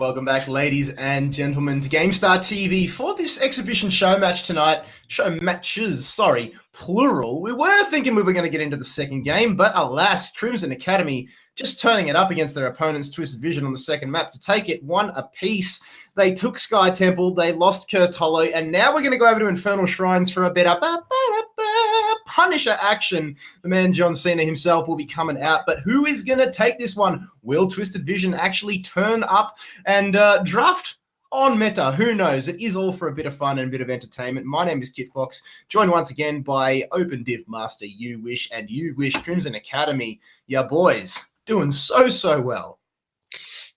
welcome back, ladies and gentlemen, to GameStar TV for this exhibition show match tonight. Show matches, sorry, plural. We were thinking we were going to get into the second game, but alas, Crimson Academy just turning it up against their opponents, Twisted Vision, on the second map to take it one apiece. They took Sky Temple, they lost Cursed Hollow, and now we're going to go over to Infernal Shrines for a bit of Punisher action. The man John Cena himself will be coming out, but who is going to take this one? Will Twisted Vision actually turn up and draft on meta? Who knows? It is all for a bit of fun and a bit of entertainment. My name is Kit Fox, joined once again by Open Div Master You Wish and You Wish. Crimson Academy, ya boys, doing so well.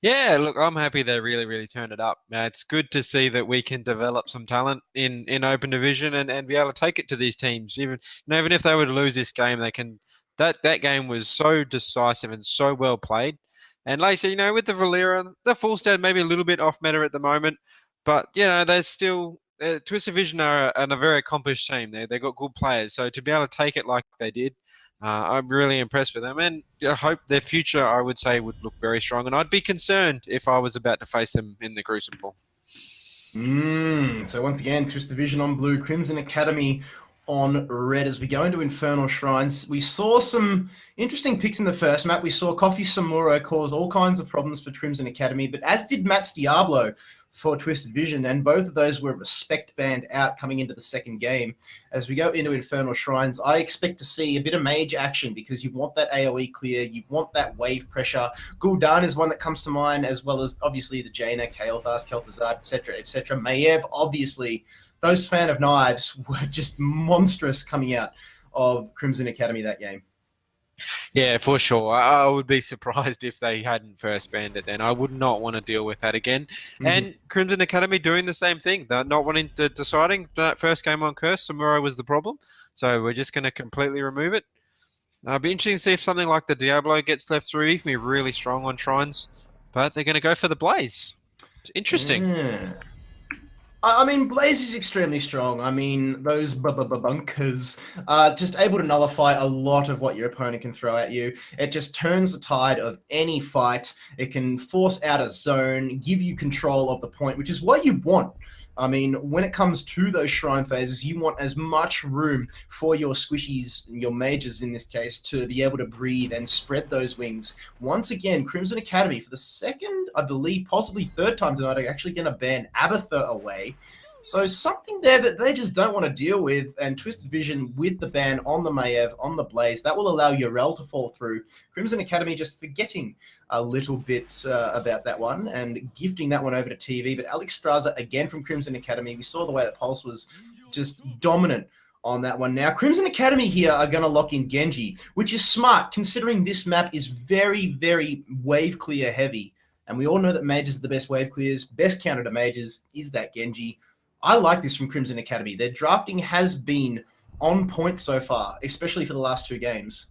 Yeah, look, I'm happy they really turned it up. It's good to see that we can develop some talent in Open Division and be able to take it to these teams. Even if they were to lose this game, they can. That game was so decisive and so well played. And like I said, with the Valera, the full stat maybe a little bit off meta at the moment, but they're still Twisted Vision are a very accomplished team. They got good players, so to be able to take it like they did. I'm really impressed with them, and I hope their future, I would say, would look very strong. And I'd be concerned if I was about to face them in the Crucible. So once again, Twisted Vision on blue, Crimson Academy on red. As we go into Infernal Shrines, we saw some interesting picks in the first map. We saw Coffee Samuro cause all kinds of problems for Crimson Academy, but as did Matt's Diablo for Twisted Vision, and both of those were respect banned out coming into the second game. As we go into Infernal Shrines, I expect to see a bit of mage action because you want that AoE clear, you want that wave pressure. Gul'dan is one that comes to mind, as well as obviously the Jaina, Kael'thas, Kel'Thuzad, etc. Maiev, obviously. Those fan of knives were just monstrous coming out of Crimson Academy that game. Yeah, for sure. I would be surprised if they hadn't first banned it then. I would not want to deal with that again. Mm-hmm. And Crimson Academy doing the same thing. They're not wanting to deciding that first game on Curse. Samuro was the problem. So we're just going to completely remove it. It'll be interesting to see if something like the Diablo gets left through. He can be really strong on Shrines. But they're going to go for the Blaze. It's interesting. Yeah. I mean, Blaze is extremely strong. I mean, those bunkers are just able to nullify a lot of what your opponent can throw at you. It just turns the tide of any fight. It can force out a zone, give you control of the point, which is what you want. I mean, when it comes to those shrine phases, you want as much room for your squishies, your mages in this case, to be able to breathe and spread those wings. Once again, Crimson Academy, for the second, I believe, possibly third time tonight, are actually going to ban Abathur away. So something there that they just don't want to deal with, and Twisted Vision with the ban on the Maiev, on the Blaze, that will allow Yorel to fall through. Crimson Academy just forgetting a little bit about that one and gifting that one over to TV. But Alex Straza, again from Crimson Academy, we saw the way that Pulse was just dominant on that one. Now, Crimson Academy here are going to lock in Genji, which is smart considering this map is very wave clear heavy. And we all know that mages are the best wave clears. Best counter to mages is that Genji. I like this from Crimson Academy. Their drafting has been on point so far, especially for the last two games.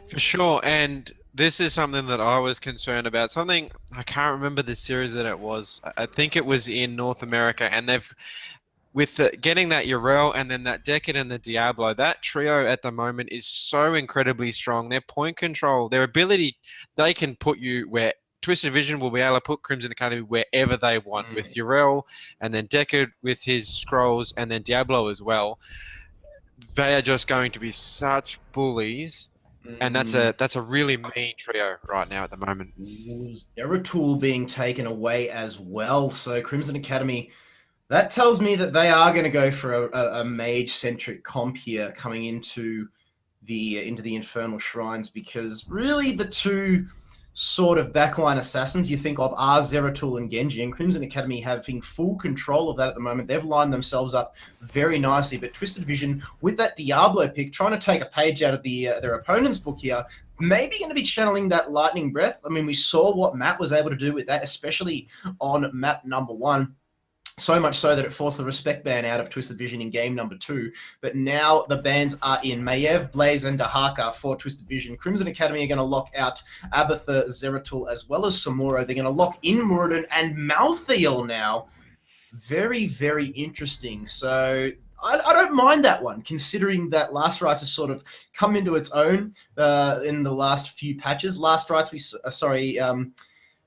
For sure, and this is something that I was concerned about. Something, I can't remember the series that it was. I think it was in North America, and they've, getting that Yorel and then that Decade and the Diablo, that trio at the moment is so incredibly strong. Their point control, their ability, they can put you where Twisted Vision will be able to put Crimson Academy wherever they want with Yorel and then Decade with his scrolls and then Diablo as well. They are just going to be such bullies. And that's a really mean trio right now at the moment. Zeratul being taken away as well. So Crimson Academy, that tells me that they are going to go for a mage-centric comp here coming into the Infernal Shrines, because really the two sort of backline assassins you think of are Zeratul and Genji, and Crimson Academy having full control of that at the moment. They've lined themselves up very nicely, but Twisted Vision with that Diablo pick, trying to take a page out of their opponent's book here, maybe going to be channeling that Lightning Breath. I mean, we saw what Matt was able to do with that, especially on map number 1. So much so that it forced the respect ban out of Twisted Vision in game number 2. But now the bans are in Maiev, Blaze, and Dahaka for Twisted Vision. Crimson Academy are going to lock out Abathur, Zeratul, as well as Samuro. They're going to lock in Muradin and Malthael now. Very interesting. So I don't mind that one, considering that Last Rites has sort of come into its own in the last few patches. Last Rites,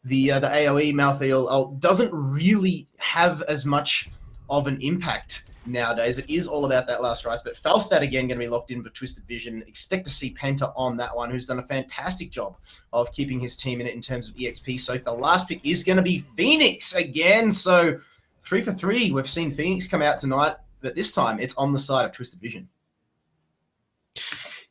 the AoE Malthael doesn't really have as much of an impact nowadays. It is all about that last rise, but Falstad again going to be locked in for Twisted Vision. Expect to see Penta on that one, who's done a fantastic job of keeping his team in it in terms of EXP. So the last pick is going to be Phoenix again. So 3 for 3. We've seen Phoenix come out tonight, but this time it's on the side of Twisted Vision.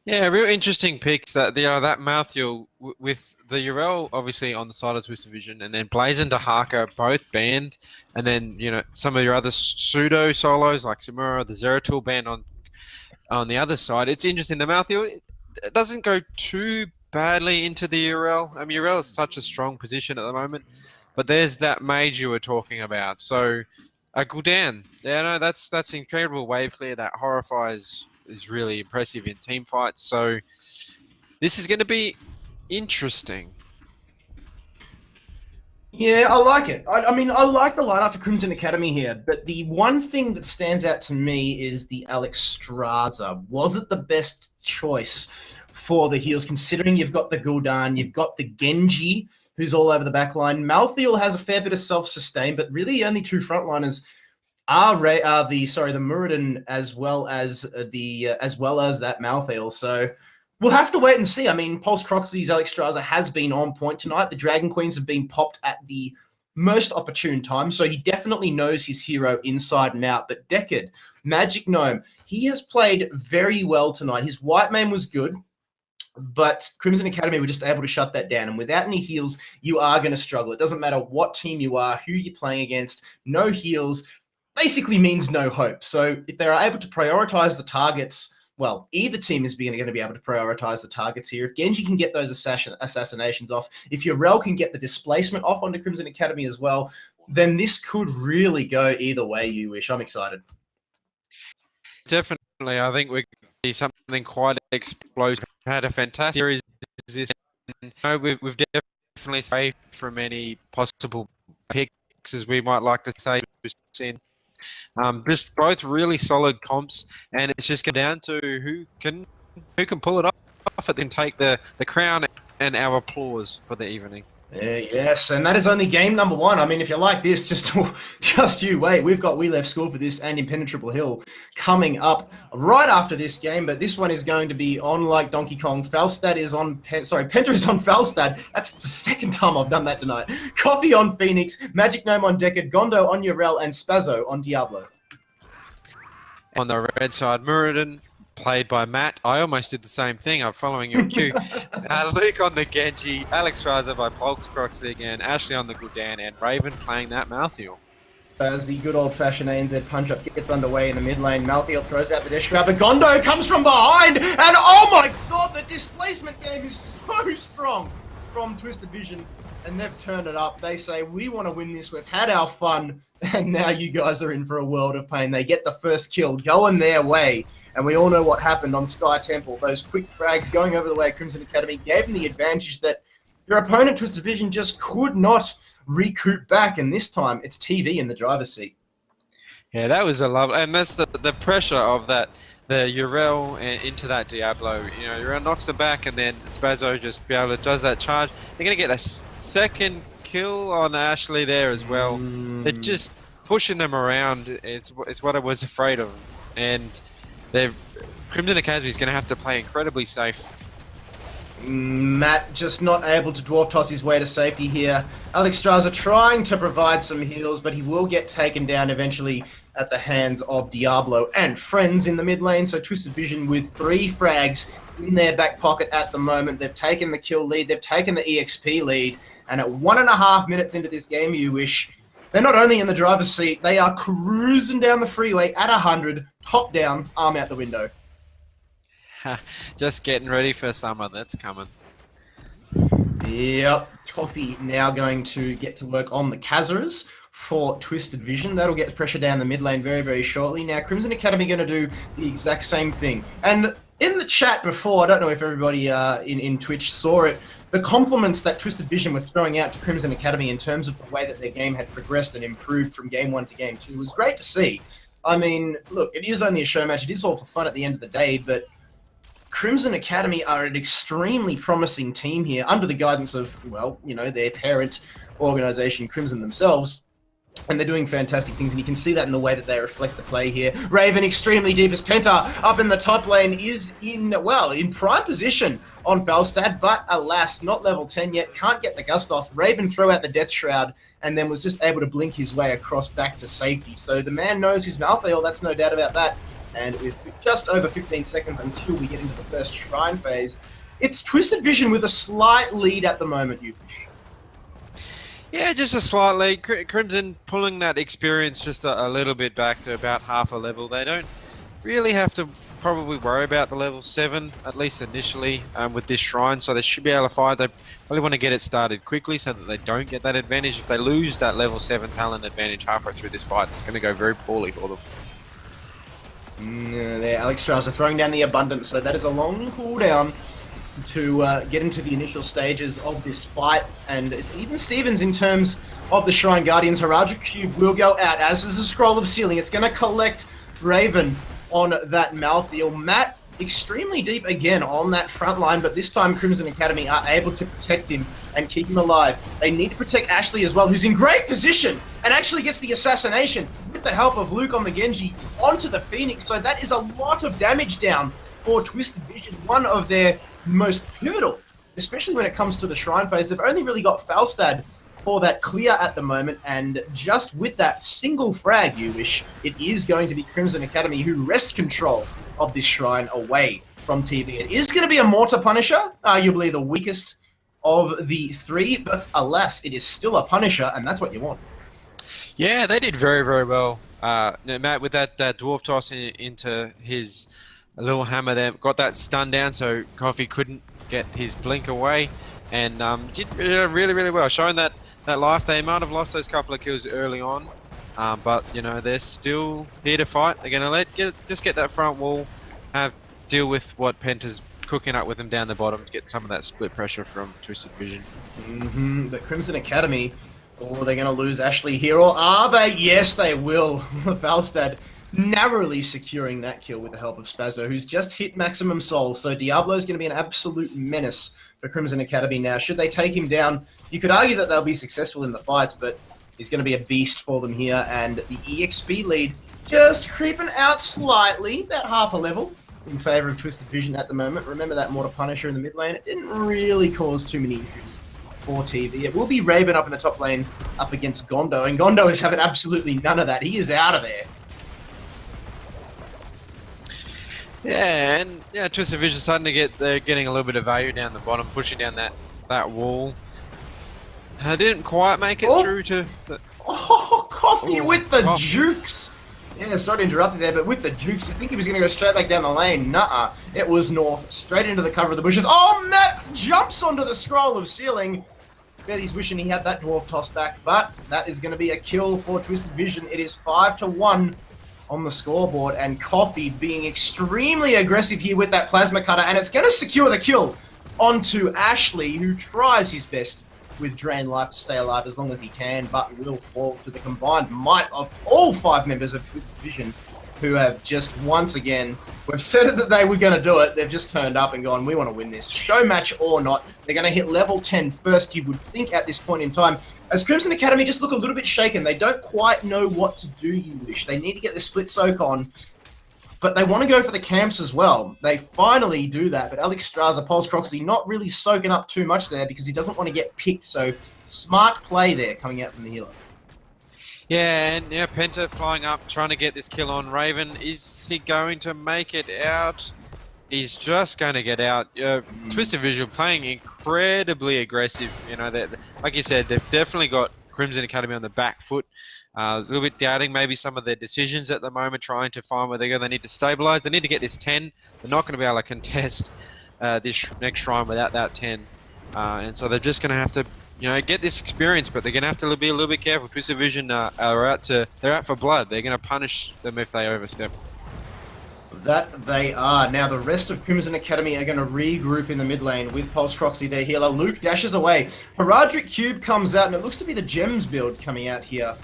Yeah, real interesting picks. That that Malthael with the Urel obviously on the side of Twisted Vision, and then Blaze and Dahaka both banned, and then some of your other pseudo solos like Samura, the Zeratul banned on the other side. It's interesting. The Malthael it doesn't go too badly into the Urel. I mean, Urel is such a strong position at the moment, but there's that mage you were talking about. So Gul'dan, that's incredible wave clear. That horrifies is really impressive in team fights. So this is going to be interesting. Yeah, I like it. I mean, I like the lineup for Crimson Academy here, but the one thing that stands out to me is the Alexstrasza. Was it the best choice for the heals, considering you've got the Gul'dan, you've got the Genji, who's all over the back line. Malthael has a fair bit of self-sustain, but really only two frontliners are the Muradin as well as that Malthael. So we'll have to wait and see. I mean, Pulse Croxy's Alexstrasza has been on point tonight. The Dragon Queens have been popped at the most opportune time, so he definitely knows his hero inside and out. But Deckard, Magic Gnome, he has played very well tonight. His white main was good, but Crimson Academy were just able to shut that down. And without any heals, you are going to struggle. It doesn't matter what team you are, who you're playing against. No heals basically means no hope. So if they're able to prioritize the targets, well, either team is going to be able to prioritize the targets here. If Genji can get those assassinations off, if Urel can get the displacement off onto Crimson Academy as well, then this could really go either way, you wish. I'm excited. Definitely. I think we're going to see something quite explosive. We had a fantastic series. We've definitely saved from any possible picks, as we might like to say. Just both really solid comps, and it's just come down to who can pull it off and then take the crown and our applause for the evening. Yes, and that is only game number 1. I mean, if you like this, just you wait. We've got We Left School for this and Impenetrable Hill coming up right after this game, but this one is going to be on like Donkey Kong. Penta is on Falstad. That's the second time I've done that tonight. Coffee on Phoenix, Magic Gnome on Deckard, Gondo on Urel, and Spazzo on Diablo. On the red side, Muradin, played by Matt. I almost did the same thing. I'm following your cue. Luke on the Genji, Alexstrasza by Pulse Croxy again, Ashley on the Gul'dan, and Raven playing that Malthael. As the good old-fashioned ANZ punch-up gets underway in the mid lane, Malthael throws out the dash grab, but Gondo comes from behind, and oh my god, the displacement game is so strong from Twisted Vision, and they've turned it up. They say, we want to win this, we've had our fun, and now you guys are in for a world of pain. They get the first kill, going their way. And we all know what happened on Sky Temple. Those quick frags going over the way of Crimson Academy gave them the advantage that your opponent, Twisted Vision, just could not recoup back. And this time, it's TV in the driver's seat. Yeah, that was a lovely... And that's the pressure of that, the Urel into that Diablo. Urel knocks the back, and then Spazzo just does that charge. They're going to get a second kill on Ashley there as well. They're just pushing them around. It's what I was afraid of. And... Crimson Academy is going to have to play incredibly safe. Matt just not able to dwarf toss his way to safety here. Alexstrasza trying to provide some heals, but he will get taken down eventually at the hands of Diablo and friends in the mid lane. So Twisted Vision with 3 frags in their back pocket at the moment. They've taken the kill lead, they've taken the EXP lead, and at 1.5 minutes into this game, you wish, they're not only in the driver's seat, they are cruising down the freeway at 100, top down, arm out the window. Just getting ready for summer, that's coming. Yep, Toffee now going to get to work on the Kazaras for Twisted Vision. That'll get the pressure down the mid lane very, very shortly. Now, Crimson Academy going to do the exact same thing. And in the chat before, I don't know if everybody in Twitch saw it, the compliments that Twisted Vision were throwing out to Crimson Academy in terms of the way that their game had progressed and improved from Game 1 to Game 2 was great to see. I mean, look, it is only a show match. It is all for fun at the end of the day, but Crimson Academy are an extremely promising team here under the guidance of, well, their parent organization, Crimson themselves. And they're doing fantastic things, and you can see that in the way that they reflect the play here. Raven extremely deep as Penta up in the top lane is in prime position on Falstad, but alas, not level 10 yet, can't get the gust off. Raven threw out the Death Shroud and then was just able to blink his way across back to safety. So the man knows his Malthael, that's no doubt about that. And with just over 15 seconds until we get into the first Shrine phase, it's Twisted Vision with a slight lead at the moment, you. Yeah, just a slight lead. Crimson pulling that experience just a little bit back to about half a level. They don't really have to probably worry about the level 7, at least initially, with this Shrine, so they should be able to fight. They really want to get it started quickly so that they don't get that advantage. If they lose that level 7 talent advantage halfway through this fight, it's going to go very poorly for them. There, Alex Strasser throwing down the Abundance, so that is a long cooldown to get into the initial stages of this fight, and it's even Stevens in terms of the Shrine Guardians. Heradric Cube will go out, as is a Scroll of Sealing. It's going to collect Raven on that Malthael. Matt extremely deep again on that front line, but this time Crimson Academy are able to protect him and keep him alive. They need to protect Ashley as well, who's in great position and actually gets the assassination with the help of Luke on the Genji onto the Phoenix. So that is a lot of damage down for Twisted Vision, one of their most pivotal, especially when it comes to the Shrine phase. They've only really got Falstad for that clear at the moment, and just with that single frag, you wish, it is going to be Crimson Academy who wrest control of this Shrine away from TV. It is going to be a Mortar Punisher, arguably the weakest of the three, but alas, it is still a Punisher, and that's what you want. Yeah, they did very, very well. Matt, with that Dwarf Toss into his little hammer there, got that stun down so Coffee couldn't get his blink away, and did really, really well. Showing that life, they might have lost those couple of kills early on, but they're still here to fight. They're going to just get that front wall, deal with what Penta's cooking up with them down the bottom to get some of that split pressure from Twisted Vision. The Crimson Academy, they're going to lose Ashley here, or are they? Yes, they will. Falstad narrowly securing that kill with the help of Spazzo, who's just hit maximum soul. So Diablo's going to be an absolute menace for Crimson Academy now. Should they take him down, you could argue that they'll be successful in the fights, but he's going to be a beast for them here. And the EXP lead just creeping out slightly, about half a level, in favor of Twisted Vision at the moment. Remember that Mortar Punisher in the mid lane? It didn't really cause too many issues for TV. It will be Raven up in the top lane up against Gondo, and Gondo is having absolutely none of that. He is out of there. Yeah, and Twisted Vision starting to they're getting a little bit of value down the bottom, pushing down that wall. Didn't quite make it through to the... Coffee with the jukes! Yeah, sorry to interrupt you there, but with the jukes, you think he was going to go straight back down the lane. Nuh-uh. It was north, straight into the cover of the bushes. Oh, Matt jumps onto the Scroll of Sealing. Bet he's wishing he had that Dwarf Toss back, but that is going to be a kill for Twisted Vision. It is 5-1 on the scoreboard, and Coffee being extremely aggressive here with that Plasma Cutter, and it's going to secure the kill onto Ashley, who tries his best with Drain Life to stay alive as long as he can, but will fall to the combined might of all 5 members of Twisted Vision, who have just once again, we've said that they were going to do it, they've just turned up and gone, we want to win this. Show match or not, they're going to hit level 10 first, you would think at this point in time. As Crimson Academy just look a little bit shaken, they don't quite know what to do, you wish. They need to get the split soak on, but they want to go for the camps as well. They finally do that, but Alex Strasser, Pulse Croxy, not really soaking up too much there because he doesn't want to get picked, so smart play there coming out from the healer. Yeah, and Penta flying up, trying to get this kill on Raven. Is he going to make it out? He's just going to get out. Twisted Vision playing incredibly aggressive. Like you said, they've definitely got Crimson Academy on the back foot. A little bit doubting maybe some of their decisions at the moment, trying to find where they're going. They need to stabilize. They need to get this 10. They're not going to be able to contest this next shrine without that 10. And so they're just going to have to, get this experience, but they're going to have to be a little bit careful. Twisted Vision they're out for blood. They're going to punish them if they overstep. That they are. Now the rest of Crimson Academy are going to regroup in the mid lane with Pulse Croxy, their healer. Luke dashes away. Heradric Cube comes out, and it looks to be the Gems build coming out here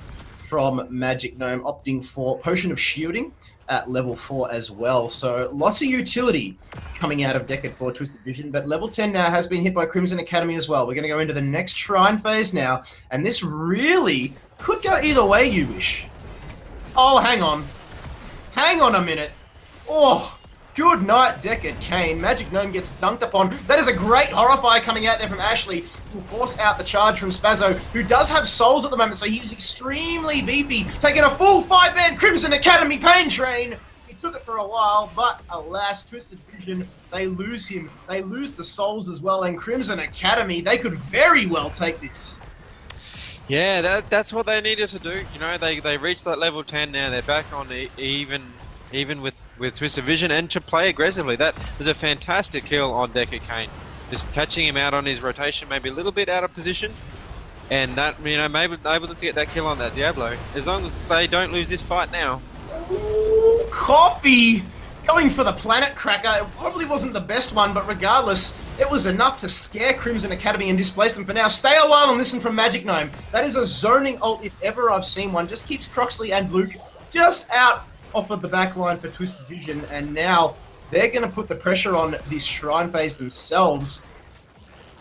from Magic Gnome, opting for Potion of Shielding at level 4 as well. So lots of utility coming out of Decade 4 Twisted Vision, but level 10 now has been hit by Crimson Academy as well. We're going to go into the next Shrine phase now, and this really could go either way, you wish. Oh, hang on. Hang on a minute. Oh, good night, Decade Kane. Magic Gnome gets dunked upon. That is a great Horrify coming out there from Ashley, who will force out the charge from Spazzo, who does have souls at the moment, so he's extremely beefy, taking a full 5-man Crimson Academy Pain Train. He took it for a while, but alas, Twisted Vision, they lose him. They lose the souls as well, and Crimson Academy, they could very well take this. Yeah, that's what they needed to do. You know, they reached that level 10 now. They're back on even with Twisted Vision, and to play aggressively. That was a fantastic kill on Decker Kane. Just catching him out on his rotation, maybe a little bit out of position. And that, you know, maybe able to get that kill on that Diablo. As long as they don't lose this fight now. Ooh, Coffee! Going for the Planet Cracker. It probably wasn't the best one, but regardless, it was enough to scare Crimson Academy and displace them for now. Stay a while and listen from Magic Gnome. That is a zoning ult if ever I've seen one. Just keeps Croxley and Luke just out off of the back line for Twisted Vision, and now they're going to put the pressure on this Shrine phase themselves.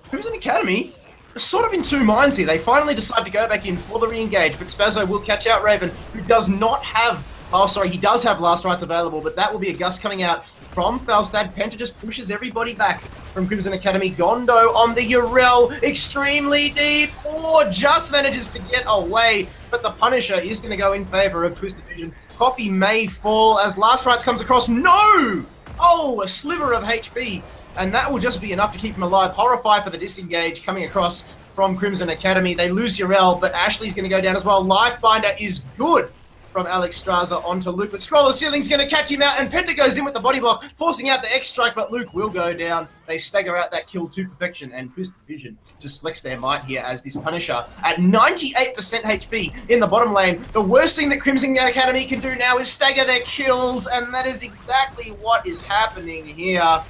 Crimson Academy are sort of in two minds here. They finally decide to go back in for the re-engage, but Spazzo will catch out Raven, who does not have... Oh, sorry, he does have Last Rites available, but that will be a gust coming out from Falstad. Penta just pushes everybody back from Crimson Academy. Gondo on the Urel, extremely deep, or just manages to get away, but the Punisher is going to go in favor of Twisted Vision. Coffee may fall as Last Rites comes across. No! Oh, a sliver of HP, and that will just be enough to keep him alive. Horrify for the disengage coming across from Crimson Academy. They lose Urel, but Ashley's going to go down as well. Lifebinder is good from Alex Straza onto Luke, but Scroll of Ceiling's going to catch him out, and Penta goes in with the body block, forcing out the X-Strike, but Luke will go down. They stagger out that kill to perfection, and Twisted Vision just flex their might here as this Punisher at 98% HP in the bottom lane. The worst thing that Crimson Academy can do now is stagger their kills, and that is exactly what is happening here.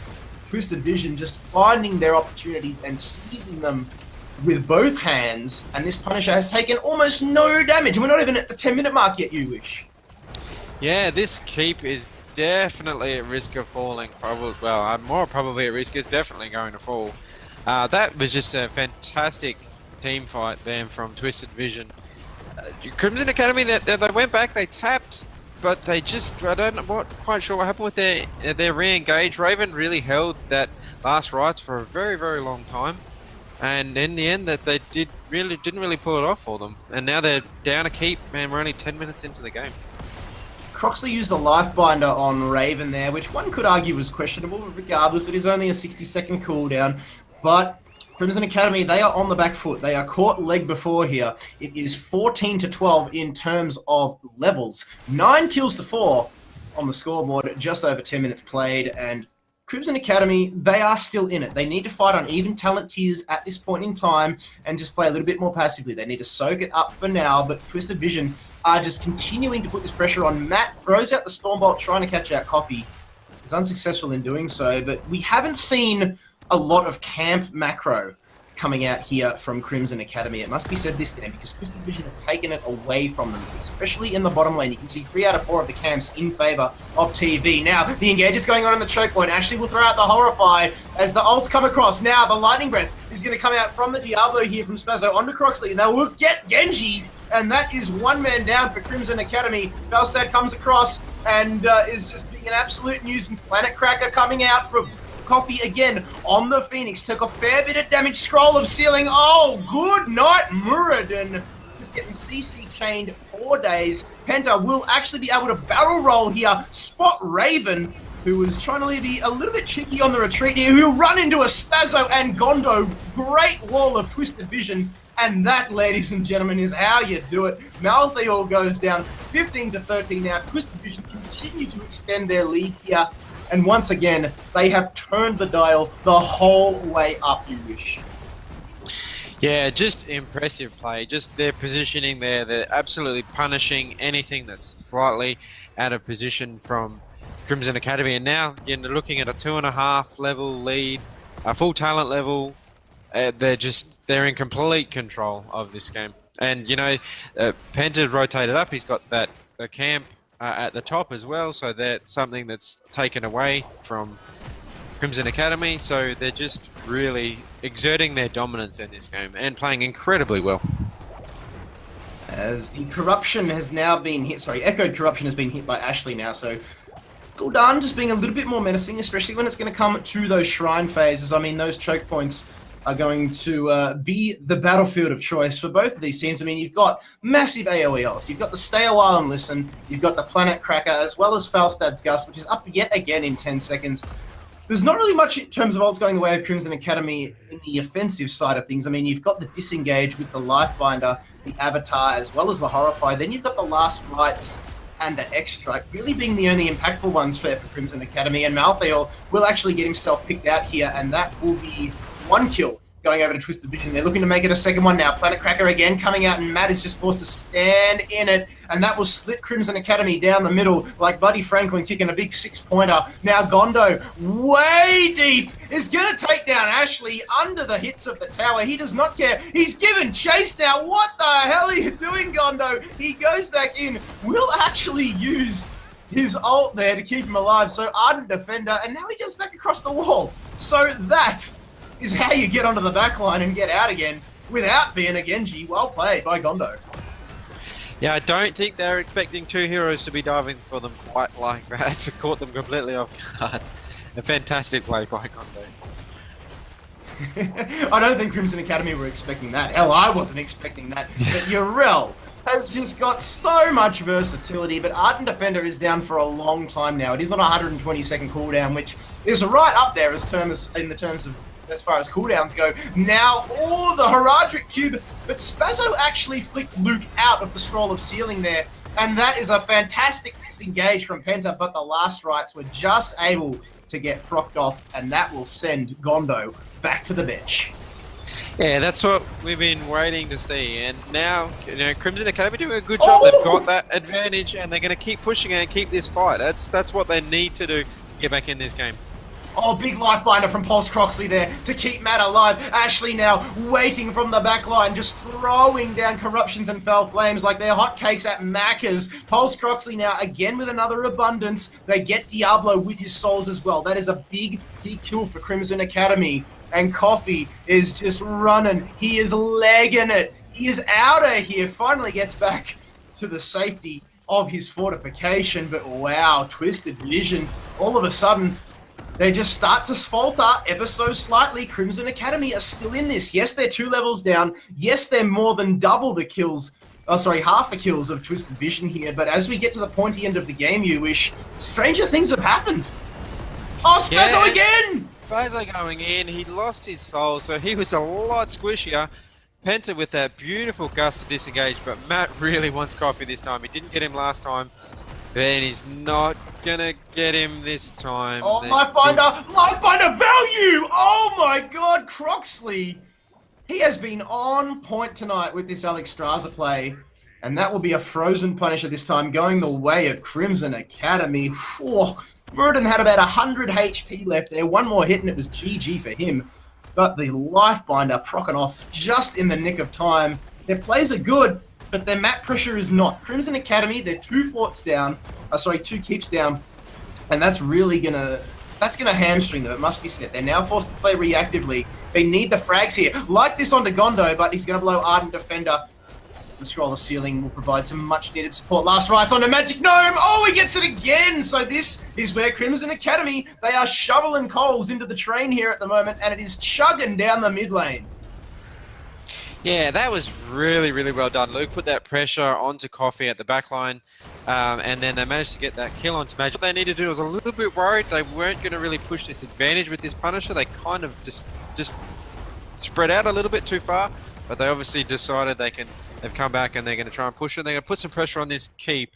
Twisted Vision just finding their opportunities and seizing them with both hands, and this Punisher has taken almost no damage, and we're not even at the 10-minute mark yet, you wish. Yeah, this keep is definitely at risk of falling. Probably, well, more probably at risk. It's definitely going to fall. That was just a fantastic team fight then from Twisted Vision. Crimson Academy, they went back, they tapped, but they just, I don't know quite sure what happened with their re-engage. Raven really held that Last Rites for a very, very long time. And in the end, that they didn't really pull it off for them. And now they're down a keep, man. We're only 10 minutes into the game. Croxley used a Lifebinder on Raven there, which one could argue was questionable. Regardless, it is only a 60-second cooldown. But Crimson Academy, they are on the back foot. They are caught leg before here. It is 14-12 in terms of levels. 9 kills to 4 on the scoreboard, just over 10 minutes played, and Crimson Academy, they are still in it. They need to fight on even talent tiers at this point in time and just play a little bit more passively. They need to soak it up for now, but Twisted Vision are just continuing to put this pressure on. Matt throws out the Stormbolt trying to catch out Coffee. He's unsuccessful in doing so, but we haven't seen a lot of camp macro coming out here from Crimson Academy. It must be said this game, because Twisted Vision have taken it away from them, especially in the bottom lane. You can see 3 out of 4 of the camps in favor of TV. Now, the engage is going on in the choke point. Ashley will throw out the Horrify as the ults come across. Now, the Lightning Breath is going to come out from the Diablo here from Spazzo onto Croxley, and they will get Genji, and that is 1 man down for Crimson Academy. Falstad comes across and is just being an absolute nuisance. Planet Cracker coming out from Coffee again on the Phoenix. Took a fair bit of damage. Scroll of Ceiling. Oh, good night, Muradin. Just getting CC chained 4 days. Penta will actually be able to barrel roll here. Spot Raven, who was trying to be a little bit cheeky on the retreat here, who'll run into a Spazzo and Gondo. Great wall of Twisted Vision. And that, ladies and gentlemen, is how you do it. Malthael goes down 15-13 now. Twisted Vision continue to extend their lead here. And once again, they have turned the dial the whole way up, you wish. Yeah, just impressive play. Just their positioning there. They're absolutely punishing anything that's slightly out of position from Crimson Academy. And now, again, they're looking at a 2.5 level lead, a full talent level. They're in complete control of this game. And, Penta's rotated up. He's got that camp at the top as well. So that's something that's taken away from Crimson Academy. So they're just really exerting their dominance in this game and playing incredibly well. As the corruption has now been hit, echoed corruption has been hit by Ashley now. So Gul'dan just being a little bit more menacing, especially when it's going to come to those shrine phases. I mean, those choke points are going to be the battlefield of choice for both of these teams. I mean, you've got massive AoE, you've got the Stay a While and Listen, you've got the Planet Cracker, as well as Falstad's Gust, which is up yet again in 10 seconds. There's not really much in terms of ults going the way of Crimson Academy in the offensive side of things. I mean, you've got the Disengage with the Lifebinder, the Avatar, as well as the Horrify. Then you've got the Last Rites and the X-Strike really being the only impactful ones for Crimson Academy. And Malthael will actually get himself picked out here, and that will be one kill going over to Twisted Vision. They're looking to make it a second one now. Planet Cracker again coming out, and Matt is just forced to stand in it, and that will split Crimson Academy down the middle like Buddy Franklin kicking a big 6-pointer. Now Gondo, way deep, is going to take down Ashley under the hits of the tower. He does not care. He's given chase now. What the hell are you doing, Gondo? He goes back in, will actually use his ult there to keep him alive. So Ardent Defender, and now he jumps back across the wall. So that is how you get onto the back line and get out again without being a Genji. Well played by Gondo. Yeah, I don't think they're expecting two heroes to be diving for them quite like that. It caught them completely off guard. A fantastic play by Gondo. I don't think Crimson Academy were expecting that. Hell, I wasn't expecting that. But Yrel has just got so much versatility, but Ardent Defender is down for a long time now. It is on a 120-second cooldown, which is right up there as far as cooldowns go. Now, the Heradric Cube, but Spazzo actually flicked Luke out of the Scroll of Sealing there, and that is a fantastic disengage from Penta, but the Last Rites were just able to get procced off, and that will send Gondo back to the bench. Yeah, that's what we've been waiting to see, and now, Crimson Academy doing a good job. They've got that advantage, and they're going to keep pushing and keep this fight. That's what they need to do to get back in this game. Oh, big Lifebinder from Pulse Croxley there to keep Matt alive. Ashley now waiting from the back line, just throwing down Corruptions and Fell Flames like they're hotcakes at Macca's. Pulse Croxley now again with another abundance. They get Diablo with his souls as well. That is a big kill for Crimson Academy. And Coffee is just running. He is legging it. He is out of here. Finally gets back to the safety of his fortification. But wow, Twisted Vision. All of a sudden, they just start to falter ever so slightly. Crimson Academy are still in this. Yes, they're 2 levels down. Yes, they're more than double the kills. Half the kills of Twisted Vision here. But as we get to the pointy end of the game, you wish, stranger things have happened. Oh, Spazzo again! Spazzo going in. He lost his soul, so he was a lot squishier. Penta with that beautiful gust to disengage, but Matt really wants Coffee this time. He didn't get him last time. And he's not gonna get him this time. Oh, Lifebinder value! Oh my god, Croxley! He has been on point tonight with this Alexstrasza play. And that will be a frozen Punisher this time, going the way of Crimson Academy. Muradin had about 100 HP left there. One more hit and it was GG for him. But the Lifebinder procking off just in the nick of time. Their plays are good, but their map pressure is not. Crimson Academy, they're 2 keeps down, and that's really gonna hamstring them, it must be said. They're now forced to play reactively. They need the frags here. Like this onto Gondo, but he's gonna blow Ardent Defender. The Scroll of Sealing will provide some much needed support. Last Rites onto Magic Gnome. Oh, he gets it again. So this is where Crimson Academy, they are shoveling coals into the train here at the moment, and it is chugging down the mid lane. Yeah, that was really, really well done. Luke put that pressure onto Coffee at the back line, and then they managed to get that kill onto Magic. What they needed to do was a little bit worried. They weren't going to really push this advantage with this Punisher. They kind of just spread out a little bit too far, but they obviously decided they've come back and they're going to try and push it. They're going to put some pressure on this keep.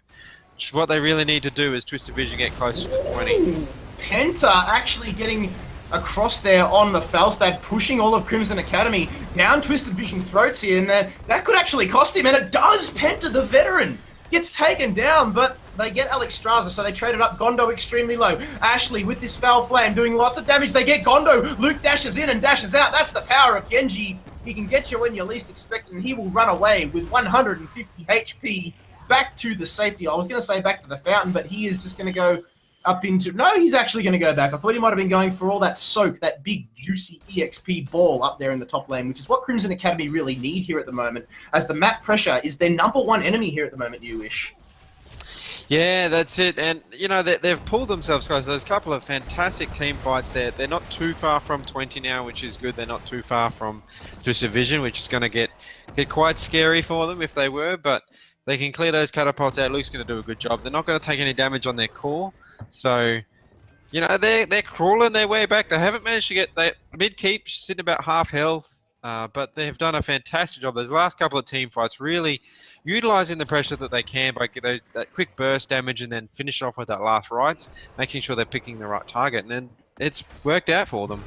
What they really need to do is Twisted Vision get closer to 20. Ooh, Penta actually getting across there on the Falstad, pushing all of Crimson Academy down Twisted Vision's throats here, and that could actually cost him, and it does. Penta, the veteran, gets taken down, but they get Alexstrasza, so they traded up Gondo extremely low. Ashley with this Foul Flame doing lots of damage. They get Gondo. Luke dashes in and dashes out. That's the power of Genji. He can get you when you're least expecting, and he will run away with 150 HP back to the safety. I was going to say back to the fountain, but he is just going to go up into... No, he's actually going to go back. I thought he might have been going for all that soak, that big, juicy EXP ball up there in the top lane, which is what Crimson Academy really need here at the moment, as the map pressure is their #1 enemy here at the moment, you wish. Yeah, that's it. And, you know, they've pulled themselves close. There's a couple of fantastic team fights there. They're not too far from 20 now, which is good. They're not too far from just division, which is going to get quite scary for them if they were. But they can clear those catapults out. Luke's going to do a good job. They're not going to take any damage on their core. So, you know, they're crawling their way back. They haven't managed to get... Mid-keep sitting about half health. But they've done a fantastic job. Those last couple of team fights really utilising the pressure that they can by that quick burst damage and then finish off with that last rights, making sure they're picking the right target. And then it's worked out for them.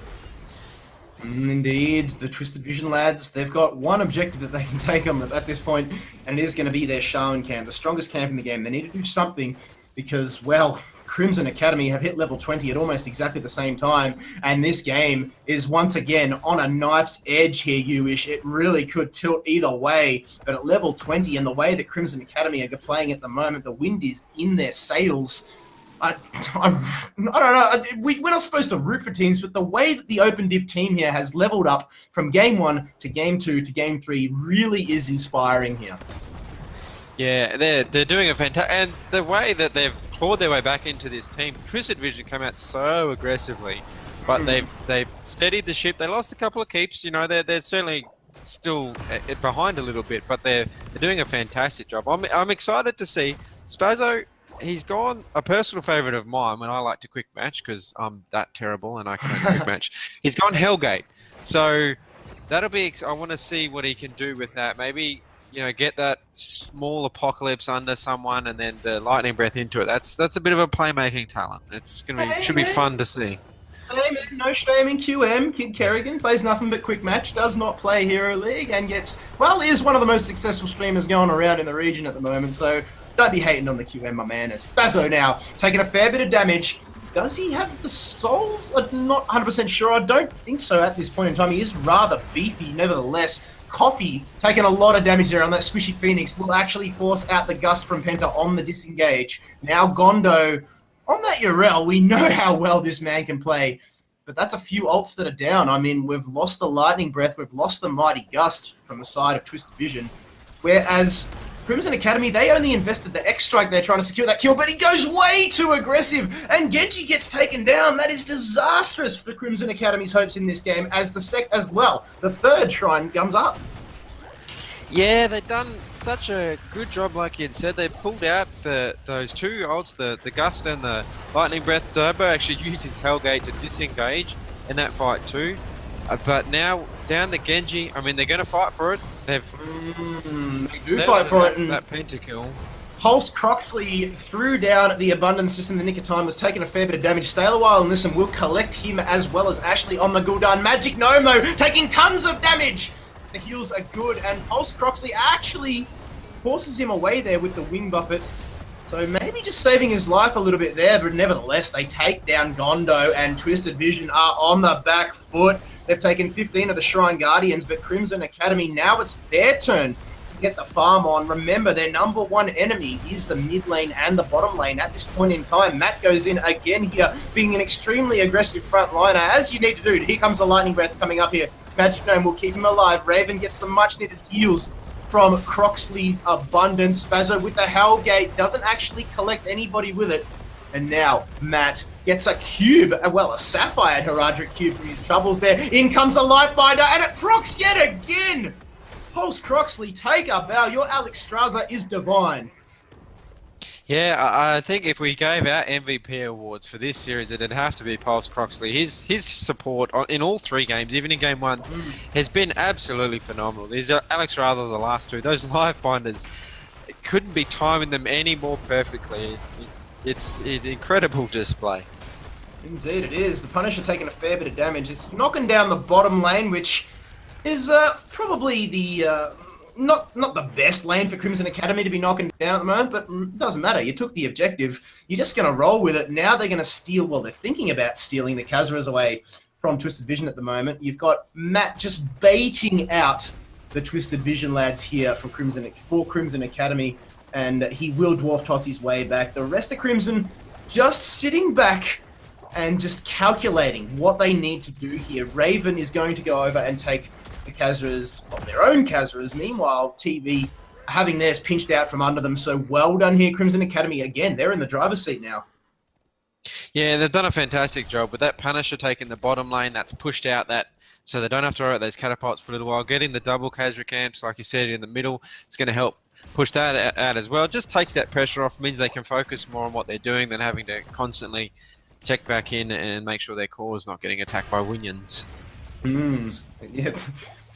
Indeed, the Twisted Vision lads, they've got one objective that they can take them at this point, and it is going to be their Shaman camp, the strongest camp in the game. They need to do something because, well... Crimson Academy have hit level 20 at almost exactly the same time, and this game is once again on a knife's edge here, you wish. It really could tilt either way, but at level 20 and the way that Crimson Academy are playing at the moment, the wind is in their sails. I don't know, we're not supposed to root for teams, but the way that the Open Div team here has leveled up from Game 1 to Game 2 to Game 3 really is inspiring here. Yeah, they're doing a fantastic... And the way that they've clawed their way back into this team, Twisted Vision came out so aggressively, but they've steadied the ship. They lost a couple of keeps, you know, they're certainly still behind a little bit, but they're doing a fantastic job. I'm excited to see Spazzo. He's gone a personal favourite of mine when I like to quick match, because I'm that terrible and I can only quick match. He's gone Hellgate. So that'll be... I want to see what he can do with that. Maybe... you know, get that small apocalypse under someone and then the lightning breath into it. That's a bit of a playmaking talent. It's gonna be should be fun to see. Hey, no shame in QM. Kid Kerrigan plays nothing but quick match, does not play Hero League, and gets, well, is one of the most successful streamers going around in the region at the moment. So don't be hating on the QM, my man. It's Spazzo now, taking a fair bit of damage. Does he have the souls? I'm not 100% sure. I don't think so at this point in time. He is rather beefy, nevertheless. Coffee taking a lot of damage there on that squishy Phoenix will actually force out the Gust from Penta on the disengage. Now Gondo on that Urel, we know how well this man can play, but that's a few ults that are down. I mean, we've lost the Lightning Breath, we've lost the Mighty Gust from the side of Twisted Vision, whereas Crimson Academy, they only invested the X-Strike there trying to secure that kill, but he goes way too aggressive, and Genji gets taken down. That is disastrous for Crimson Academy's hopes in this game, as the third shrine comes up. Yeah, they've done such a good job, like you had said. They pulled out those two ults, the Gust and the Lightning Breath. Turbo actually used his Hellgate to disengage in that fight too. But now, down the Genji, I mean, they're going to fight for it. They do fight for it. That pentakill. Pulse Croxley threw down the Abundance just in the nick of time, was taking a fair bit of damage. Stay a while and listen, we'll collect him as well as Ashley on the Gul'dan. Magic Gnome, though, taking tons of damage. The heals are good, and Pulse Croxley actually forces him away there with the Wing Buffet. So maybe just saving his life a little bit there, but nevertheless, they take down Gondo, and Twisted Vision are on the back foot. They've taken 15 of the Shrine Guardians, but Crimson Academy, now it's their turn to get the farm on. Remember, their #1 enemy is the mid lane and the bottom lane at this point in time. Matt goes in again here, being an extremely aggressive front liner, as you need to do. Here comes the Lightning Breath coming up here. Magic Gnome will keep him alive. Raven gets the much-needed heals from Croxley's Abundance. Spazzo with the Hellgate doesn't actually collect anybody with it. And now Matt gets a cube, well, a Sapphire Heraldric cube from his troubles there. In comes the Lightbinder, and it procs yet again! Pulse Croxley, take a bow. Your Alex Straza is divine. Yeah, I think if we gave our MVP awards for this series, it'd have to be Pulse Croxley. His support in all three games, even in game one, has been absolutely phenomenal. There's Alex Rather the last two. Those live binders, couldn't be timing them any more perfectly. It's an incredible display. Indeed it is. The Punisher taking a fair bit of damage. It's knocking down the bottom lane, which is probably the... Not the best lane for Crimson Academy to be knocking down at the moment, but it doesn't matter. You took the objective. You're just going to roll with it. Now they're going to steal, well, they're thinking about stealing the Khazras away from Twisted Vision at the moment. You've got Matt just baiting out the Twisted Vision lads here for Crimson Academy, and he will dwarf toss his way back. The rest of Crimson just sitting back and just calculating what they need to do here. Raven is going to go over and take the Khazras, their own Khazras. Meanwhile, TV having theirs pinched out from under them. So well done here, Crimson Academy. Again, they're in the driver's seat now. Yeah, they've done a fantastic job with that Punisher taking the bottom lane. That's pushed out that, so they don't have to worry about those catapults for a little while. Getting the double Khazra camps, like you said, in the middle, it's going to help push that out as well. It just takes that pressure off, means they can focus more on what they're doing than having to constantly check back in and make sure their core is not getting attacked by Winions. Yeah.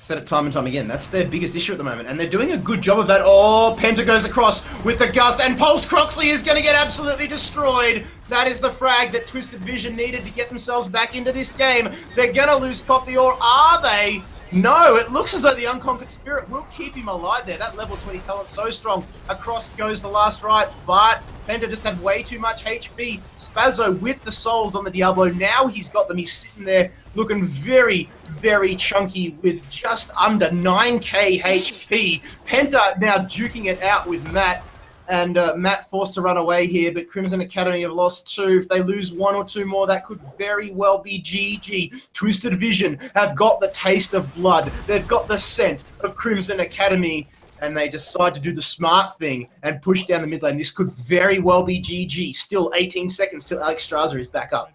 Said it time and time again. That's their biggest issue at the moment, and they're doing a good job of that. Oh, Penta goes across with the gust, and Pulse Croxley is going to get absolutely destroyed. That is the frag that Twisted Vision needed to get themselves back into this game. They're going to lose Coffee, or are they? No, it looks as though the Unconquered Spirit will keep him alive there. That level 20 talent so strong. Across goes the last rites, but Penta just had way too much HP. Spazzo with the souls on the Diablo. Now he's got them. He's sitting there looking very, very chunky with just under 9k HP. Penta now duking it out with Matt. And Matt forced to run away here, but Crimson Academy have lost 2. If they lose 1 or 2 more, that could very well be GG. Twisted Vision have got the taste of blood. They've got the scent of Crimson Academy, and they decide to do the smart thing and push down the mid lane. This could very well be GG. Still 18 seconds till Alex Straza is back up.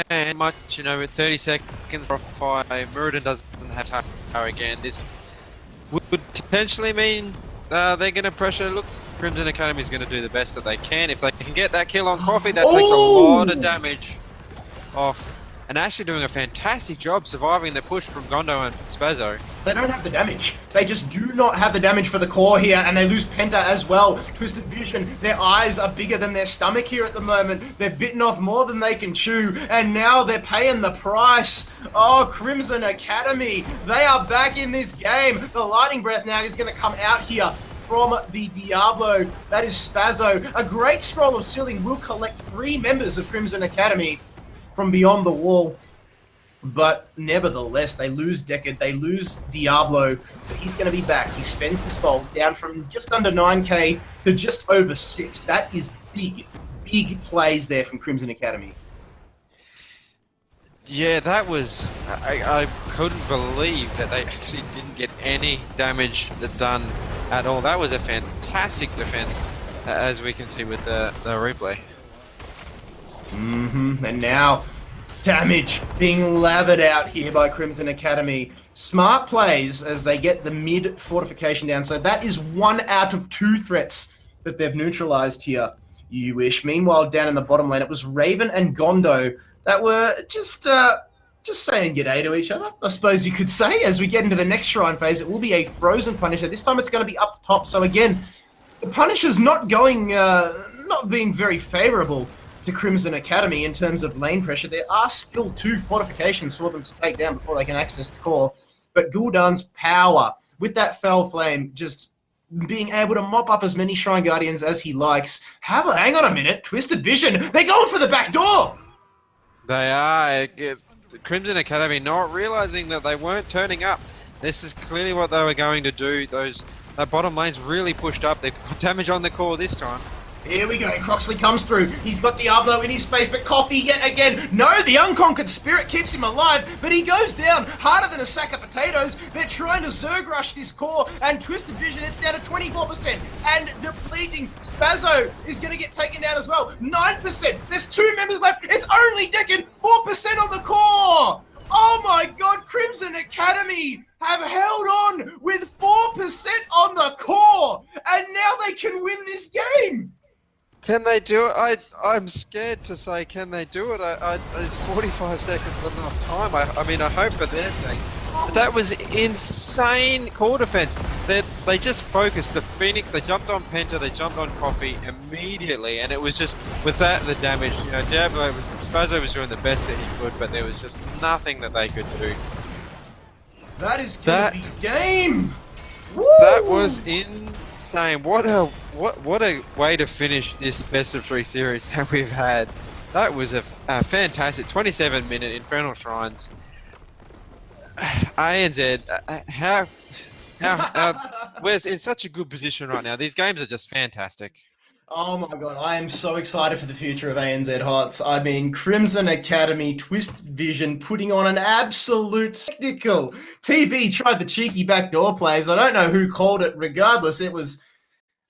And much, with 30 seconds for 5, Muradin doesn't have tower again. This would potentially mean they're going to pressure. Look, Crimson Academy is going to do the best that they can. If they can get that kill on Coffee, that takes a lot of damage off. And actually doing a fantastic job surviving the push from Gondo and Spazzo. They don't have the damage. They just do not have the damage for the core here, and they lose Penta as well. Twisted Vision, their eyes are bigger than their stomach here at the moment. They're bitten off more than they can chew, and now they're paying the price. Oh, Crimson Academy, they are back in this game. The Lightning Breath now is going to come out here from the Diablo. That is Spazzo. A great scroll of sealing will collect 3 members of Crimson Academy from beyond the wall. But nevertheless, they lose Deckard, they lose Diablo, but he's going to be back. He spends the souls down from just under 9k to just over 6. That is big, big plays there from Crimson Academy. Yeah, that was... I couldn't believe that they actually didn't get any damage done at all. That was a fantastic defense, as we can see with the replay. And now, damage being lathered out here by Crimson Academy. Smart plays as they get the mid fortification down. So that is 1 out of 2 threats that they've neutralized here, you wish. Meanwhile, down in the bottom lane, it was Raven and Gondo that were just saying g'day to each other, I suppose you could say. As we get into the next shrine phase, it will be a frozen Punisher. This time it's going to be up the top. So again, the Punisher's not being very favorable to Crimson Academy in terms of lane pressure. There are still 2 fortifications for them to take down before they can access the core. But Gul'dan's power with that Fell Flame just being able to mop up as many Shrine Guardians as he likes. Hang on a minute, Twisted Vision, they're going for the back door! They are. Crimson Academy not realizing that they weren't turning up. This is clearly what they were going to do. That bottom lane's really pushed up. They've got damage on the core this time. Here we go, Croxley comes through. He's got Diablo in his face, but Coffee yet again. No, the Unconquered Spirit keeps him alive, but he goes down harder than a sack of potatoes. They're trying to Zerg rush this core, and Twisted Vision, it's down to 24%. And depleting Spazzo is going to get taken down as well. 9%. There's 2 members left. It's only Deckard. 4% on the core. Oh my god, Crimson Academy have held on with 4% on the core, and now they can win this game. Can they do it? I'm scared to say, can they do it? Is 45 seconds enough time? I mean, I hope for their sake. But that was insane core defense. They just focused. The Phoenix, they jumped on Penta, they jumped on Coffee immediately, and it was just, with that, the damage. Spazzo was doing the best that he could, but there was just nothing that they could do. That is gonna be game! Woo! That was insane. What a way to finish this best of 3 series that we've had. That was a fantastic 27-minute Infernal Shrines. ANZ, we're in such a good position right now. These games are just fantastic. Oh my god, I am so excited for the future of ANZ HotS. I mean, Crimson Academy, Twisted Vision putting on an absolute spectacle. TV tried the cheeky backdoor plays. I don't know who called it. Regardless, it was,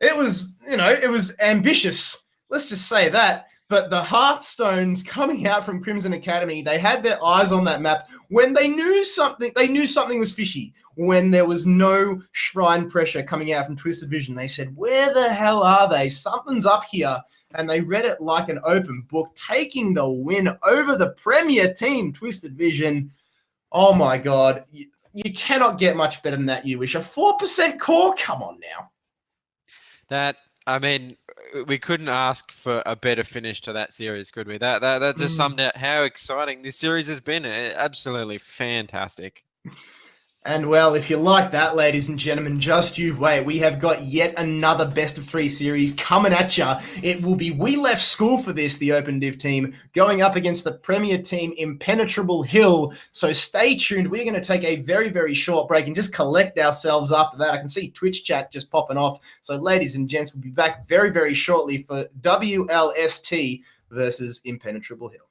it was ambitious. Let's just say that. But the Hearthstones coming out from Crimson Academy, they had their eyes on that map when they knew something was fishy. When there was no shrine pressure coming out from Twisted Vision, they said, where the hell are they? Something's up here. And they read it like an open book, taking the win over the premier team, Twisted Vision. Oh my God. You cannot get much better than that, you wish. A 4% core? Come on now. I mean, we couldn't ask for a better finish to that series, could we? That just summed up how exciting this series has been. Absolutely fantastic. And well, if you like that, ladies and gentlemen, just you wait. We have got yet another best of 3 series coming at you. It will be We Left School for this, the Open Div team, going up against the premier team, Impenetrable Hill. So stay tuned. We're going to take a very, very short break and just collect ourselves after that. I can see Twitch chat just popping off. So ladies and gents, we'll be back very, very shortly for WLST versus Impenetrable Hill.